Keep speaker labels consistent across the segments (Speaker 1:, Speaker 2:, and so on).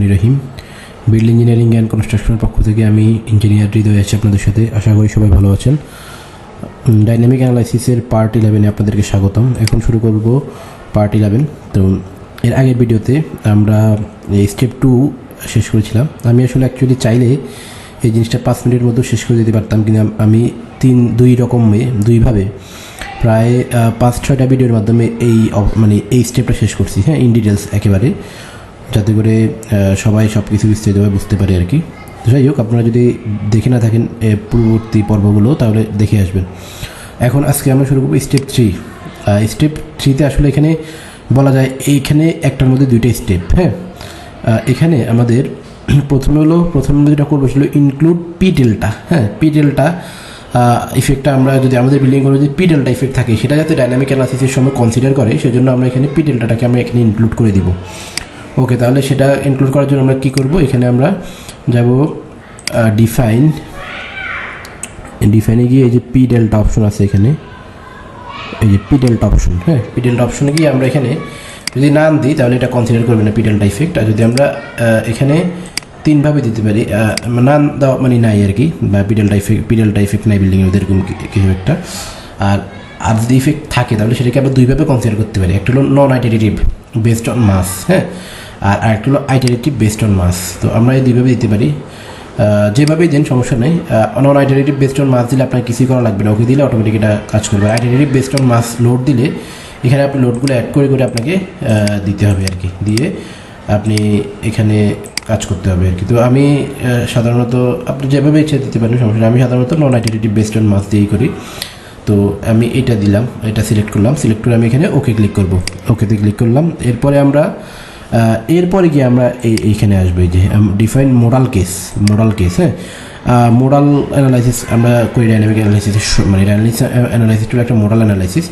Speaker 1: রহমানির রহিম। Build engineering and কনস্ট্রাকশনের পক্ষ থেকে আমি ইঞ্জিনিয়ার হৃদয় আছি আপনাদের সাথে। আশা করি সবাই ভালো আছেন। ডাইনামিক অ্যানালাইসিসের পার্ট 11-এ আপনাদেরকে স্বাগতম। এখন শুরু করব পার্ট 11। তো এর আগের ভিডিওতে আমরা স্টেপ 2 শেষ করেছিলাম। আমি আসলে অ্যাকচুয়ালি চাইলে এই জিনিসটা 5 মিনিটের মধ্যে শেষ করে দিতে পারতাম, কিন্তু আমি দুইভাবে প্রায় 5-6টা ভিডিওর মাধ্যমে এই স্টেপটা শেষ করছি, হ্যাঁ, ইন ডিটেলস একেবারে, যাতে করে সবাই সব কিছু বিস্তারিতভাবে বুঝতে পারে আর কি। তো যাই হোক, আপনারা যদি দেখে না থাকেন পূর্ববর্তী পর্বগুলো, তাহলে দেখে আসবেন। এখন আজকে আমরা শুরু করবো স্টেপ 3। স্টেপ 3তে আসলে এখানে বলা যায় এইখানে একটার মধ্যে 2টা স্টেপ, হ্যাঁ। এখানে আমাদের প্রথমে যেটা করবো সেটা ইনক্লুড পি ডেল্টা, হ্যাঁ। পি ডেল্টা ইফেক্টটা আমরা যদি আমাদের বিল্ডিংগুলো যদি পি ডেল্টা ইফেক্ট থাকে, সেটা যাতে ডাইনামিক অ্যানালাইসিসের সময় কনসিডার করে, সেজন্য আমরা এখানে পি ডেল্টাটাকে আমরা এখানে ইনক্লুড করে দিব। ওকে, তাহলে সেটা ইনক্লুড করার জন্য আমরা কী করব, এখানে আমরা যাব ডিফাইনে গিয়ে এই যে পি ডেল্টা অপশন আছে এখানে, এই যে পি ডেল্টা অপশন, হ্যাঁ। পি ডেল্টা অপশনে গিয়ে আমরা এখানে যদি নাম দিই তাহলে এটা কনসিডার করবে না পি ডেল্টা ইফেক্ট। আর যদি আমরা এখানে 3ভাবে দিতে পারি, নাম দেওয়া মানে নাই আর কি, বা পি ডেল্টা ইফেক্ট নাই বিল্ডিংয়ের, এরকম কিছু একটা। আর যদি ইফেক্ট থাকে তাহলে সেটাকে আমরা 2ভাবে কনসিডার করতে পারি। একটা হলো নন আইটারেটিভ বেসড অন মাস, হ্যাঁ, আর আরেকটা হলো আইটারেটিভ বেসড অন মাস। তো আমরা এই 2ভাবে দিতে পারি, যেভাবেই দেন সমস্যা নেই। নন আইটারেটিভ বেসড অন মাস দিলে আপনার কিছুই করা লাগবে না, ওকে দিলে অটোমেটিক এটা কাজ করবে। আইটারেটিভ বেসড অন মাস লোড দিলে এখানে আপনি লোডগুলো অ্যাড করে আপনাকে দিতে হবে আর কি, দিয়ে আপনি এখানে কাজ করতে হবে আর কি। তো আমি সাধারণত আপনি যেভাবে ইচ্ছা দিতে পারেন, সমস্যা নেই। আমি সাধারণত নন আইটারেটিভ বেসড অন মাস দিয়েই করি। তো আমি এটা দিলাম, এটা সিলেক্ট করলাম, সিলেক্ট করে আমি এখানে ওকে ক্লিক করব, ওকেতে ক্লিক করলাম। এরপরে গিয়ে আমরা এইখানে আসবো, এই যে ডিফাইন মোডাল কেস, হ্যাঁ। মোডাল অ্যানালাইসিস আমরা করি ডাইনামিক অ্যানালাইসিসের, মানে ডাইনামিক অ্যানালাইসিসটা একটা মোডাল অ্যানালাইসিস।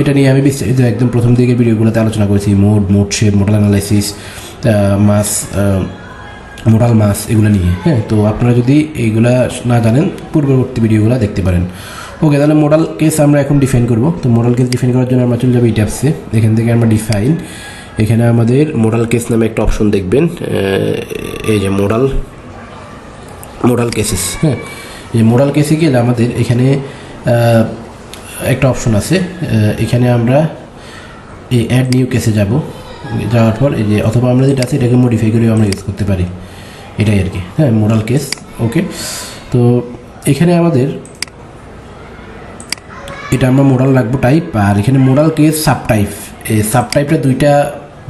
Speaker 1: এটা নিয়ে আমি বিস্তারিত একদম প্রথম দিকের ভিডিওগুলোতে আলোচনা করেছি, mode shape, modal analysis, modal mass, এগুলো নিয়ে, হ্যাঁ। তো আপনারা যদি এইগুলা না জানেন, পূর্ববর্তী ভিডিওগুলো দেখতে পারেন। ওকে, তাহলে মোডাল কেস আমরা এখন ডিফাইন করব। তো মোডাল কেস ডিফাইন করার জন্য আমরা চলে যাবো এই ট্যাবসে, এখান থেকে আমরা ডিফাইন, এখানে আমাদের মোডাল কেস নামে একটা অপশন দেখবেন, এই যে মোডাল কেসেস, হ্যাঁ। এই মোডাল কেসে গেলে আমাদের এখানে একটা অপশন আছে, এখানে আমরা এই অ্যাড নিউ কেসে যাওয়ার পর এই যে, অথবা আমরা যেটা আছে এটাকে মডিফাই করেও আমরা ইউজ করতে পারি, এটাই আর কি, হ্যাঁ, মোডাল কেস। ওকে, তো এখানে আমাদের এটা আমরা মোডাল রাখবো টাইপ, আর এখানে মোডাল কেস সাবটাইপ। এই সাবটাইপটা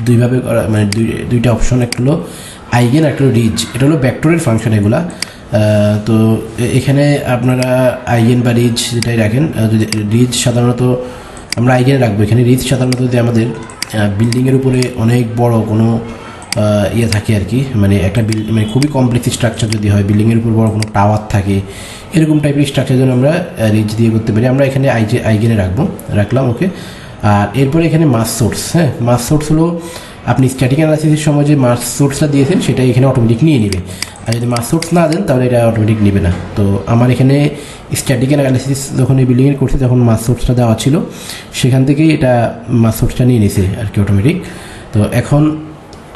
Speaker 1: দুইভাবে করা, মানে দুইটা অপশন, একটা হলো আইগেন, একটা হলো রিজ। এটা হলো ভেক্টরের ফাংশন এগুলা। তো এখানে আপনারা আইগেন বা রিজ যেটাই রাখেন, রিজ সাধারণত আমরা আইগেন রাখবো এখানে। রিজ সাধারণত যদি আমাদের বিল্ডিংয়ের উপরে অনেক বড় কোনো ইয়ে থাকে আর কি, মানে একটা মানে খুবই কমপ্লেক্স স্ট্রাকচার যদি হয়, বিল্ডিংয়ের উপর বড় কোনো টাওয়ার থাকে, এরকম টাইপের স্ট্রাকচার জন্য আমরা রিজ দিয়ে করতে পারি। আমরা এখানে আইগেনে রাখলাম, ওকে। আর এরপরে এখানে মাস সোর্স, হ্যাঁ। মাস সোর্স হলো আপনি স্ট্যাটিক অ্যানালাইসিসের সময় যে মাস সোর্সটা দিয়েছেন সেটা এখানে অটোমেটিক নিয়ে নেবে, আর যদি মাস সোর্স না দেন তাহলে এটা অটোমেটিক নেবে না। তো আমার এখানে স্ট্যাটিক অ্যানালাইসিস যখন এই বিল্ডিংয়ের করছি তখন মাস সোর্সটা দেওয়া ছিল, সেখান থেকেই এটা মাস সোর্সটা নিয়ে নিয়েছে আর কি অটোমেটিক। তো এখন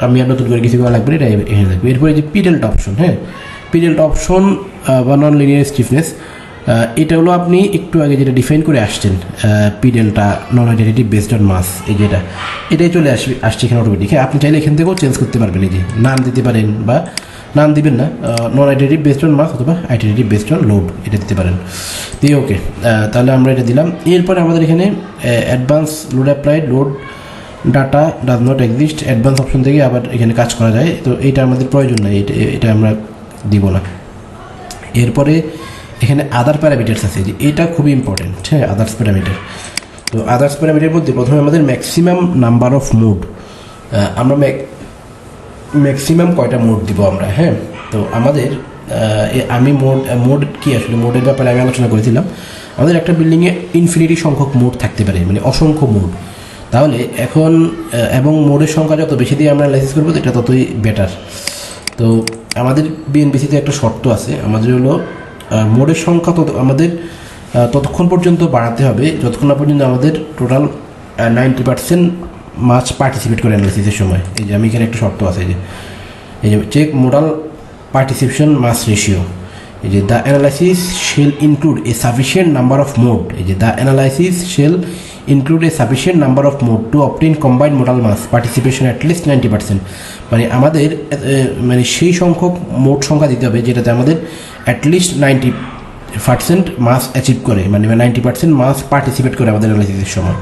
Speaker 1: আমি আর নতুন করে কিছু করা লাগবে না, এটা এখানে থাকবে। এরপরে যে পি ডেল্টা অপশন, হ্যাঁ, পি ডেল্টা অপশন বা নন লিনিয়ার স্টিফনেস, এটা হলো আপনি একটু আগে যেটা ডিফাইন করে আসছেন, P delta non identity based on mass, এটাই চলে আসছে এখানে অটোমেটিক। হ্যাঁ, আপনি চাইলে এখান থেকেও চেঞ্জ করতে পারবেন, এই যে নাম দিতে পারেন বা নাম দিবেন না, নন আইডেন্টিটি বেসড অন মাস অথবা আইডেন্টিটি বেসড অন লোড, এটা দিতে পারেন। দিয়ে ওকে, তাহলে আমরা এটা দিলাম। এরপরে আমাদের এখানে advance load applied, load data does not exist, advance option থেকে আবার এখানে কাজ করা যায়। তো এটা আমাদের প্রয়োজন নাই, এটা আমরা দিব না। এরপরে এখানে আদার প্যারামিটার্স আছে, যে এটা খুবই ইম্পর্টেন্ট, হ্যাঁ, আদার্স প্যারামিটার। তো আদার্স প্যারামিটারের মধ্যে প্রথমে আমাদের ম্যাক্সিমাম নাম্বার অফ মোড, আমরা ম্যাক্সিমাম কয়টা মোড দিব আমরা, হ্যাঁ। তো আমাদের আমি মোড কি আসলে মোডের ব্যাপারে আমি আলোচনা করেছিলাম। আমাদের একটা বিল্ডিংয়ে ইনফিনিটি সংখ্যক মোড থাকতে পারে, মানে অসংখ্য মোড। তাহলে এখন এবং মোডের সংখ্যা যত বেশি দিয়ে আমরা অ্যানালাইসিস করবো এটা ততই বেটার। তো আমাদের বিএনপিসিতে একটা শর্ত আছে, আমাদের হলো মোডের সংখ্যা আমাদের ততক্ষণ পর্যন্ত বাড়াতে হবে যতক্ষণ না পর্যন্ত আমাদের টোটাল 90% মাছ পার্টিসিপেট করে অ্যানালাইসিসের সময়। এই যে আমি এখানে একটা শর্ত আছে, যে এই যে check modal participation mass ratio, এই যে the analysis shall include a sufficient number of mode, এই যে the analysis shall include a sufficient number of mode to obtain combined modal mass participation at least 90%। মানে আমাদের মানে সেই সংখ্যক মোট সংখ্যা দিতে হবে যেটাতে আমাদের অ্যাটলিস্ট 90% মাস অ্যাচিভ করে, মানে 90% মাস পার্টিসিপেট করে আমাদের অ্যানালাইসিসের সময়।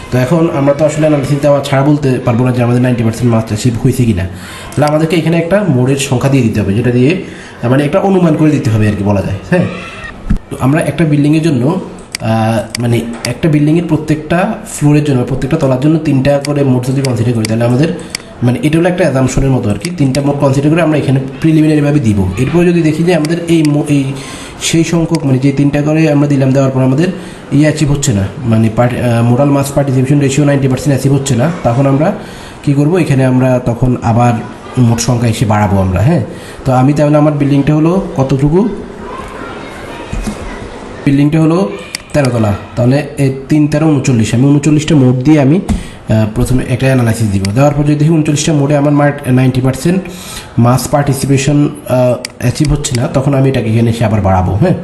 Speaker 1: তো এখন আমরা তো আসলে অ্যানালাইসিস দেওয়া ছাড়া বলতে পারবো না যে আমাদের 90% মাস অ্যাচিভ হয়েছে কি না। তাহলে আমাদেরকে এখানে একটা মোডের সংখ্যা দিয়ে দিতে হবে, যেটা দিয়ে মানে একটা অনুমান করে দিতে হবে আর কি বলা যায়। হ্যাঁ, তো আমরা একটা বিল্ডিংয়ের জন্য মানে একটা বিল্ডিংয়ের প্রত্যেকটা ফ্লোরের জন্য, প্রত্যেকটা তলার জন্য 3টা করে মোড যদি কনসিডার করি, তাহলে আমাদের মানে এটা হলো একটা অ্যাজাম্পশনের মতো আর কি। 3টা মোড কনসিডার করে আমরা এখানে প্রিলিমিনারিভাবে দিব। এরপরে যদি দেখি যে আমাদের এই সেই সংখ্যক মানে যে 3টা করে আমরা দিলাম, দেওয়ার পর আমাদের অ্যাচিভ হচ্ছে না, মানে modal mass participation ratio 90% achieve হচ্ছে না, তখন আমরা কী করবো, এখানে আমরা তখন আবার মোট সংখ্যা এসে বাড়াবো আমরা। হ্যাঁ, তো আমি তাহলে আমার বিল্ডিংটা হলো কতটুকু, বিল্ডিংটা হলো 13 তলা, তাহলে 3 13 39, আমি 39টা মোড দিয়ে আমি প্রথমে একটা অ্যানালাইসিস দিব। দেওয়ার পর যদি দেখি 39টা মোডে আমার 90% মাস পার্টিসিপেশন অ্যাচিভ হচ্ছে না, তখন আমি এটাকে এখানে এসে আবার বাড়াবো। হ্যাঁ,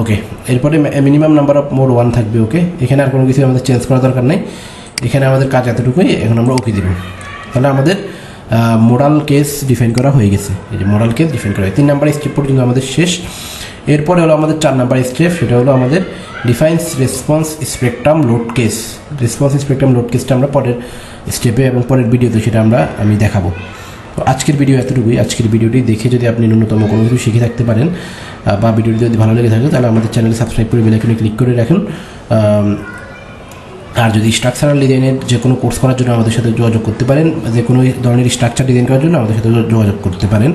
Speaker 1: ওকে। এরপরে মিনিমাম নাম্বার অফ মোড 1 থাকবে। ওকে, এখানে আর কোনো কিছু আমাদের চেঞ্জ করার দরকার নেই, এখানে আমাদের কাজ এতটুকুই। এখন আমরা ওকে দিব, তাহলে আমাদের মোডাল কেস ডিফাইন করা হয়ে গেছে। এই যে মোডাল কেস ডিফাইন করা হয়, 3 নাম্বার স্টেপ পর্যন্ত আমাদের শেষ। এরপরে হলো আমাদের 4 নাম্বার স্টেপ, সেটা হলো আমাদের defines response spectrum load case. Response spectrum load কেসটা আমরা পরের স্টেপে এবং পরের ভিডিওতে সেটা আমি দেখাবো। তো আজকের ভিডিও এতটুকুই। আজকের ভিডিওটি দেখে যদি আপনি ন্যূনতম কোনো কিছু শিখে থাকতে পারেন বা ভিডিওটি যদি ভালো লেগে থাকে, তাহলে আমাদের চ্যানেলে সাবস্ক্রাইব করে বেল আইকনে ক্লিক করে রাখুন। আর যদি স্ট্রাকচারাল ডিজাইনের যে কোনো কোর্স করার জন্য আমাদের সাথে যোগাযোগ করতে পারেন, যে কোনো ধরনের স্ট্রাকচার ডিজাইন করার জন্য আমাদের সাথে যোগাযোগ করতে পারেন।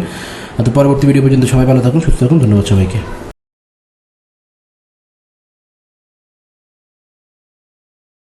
Speaker 1: তো পরবর্তী ভিডিও পর্যন্ত সবাই ভালো থাকুন, সুস্থ থাকুন। ধন্যবাদ সবাইকে।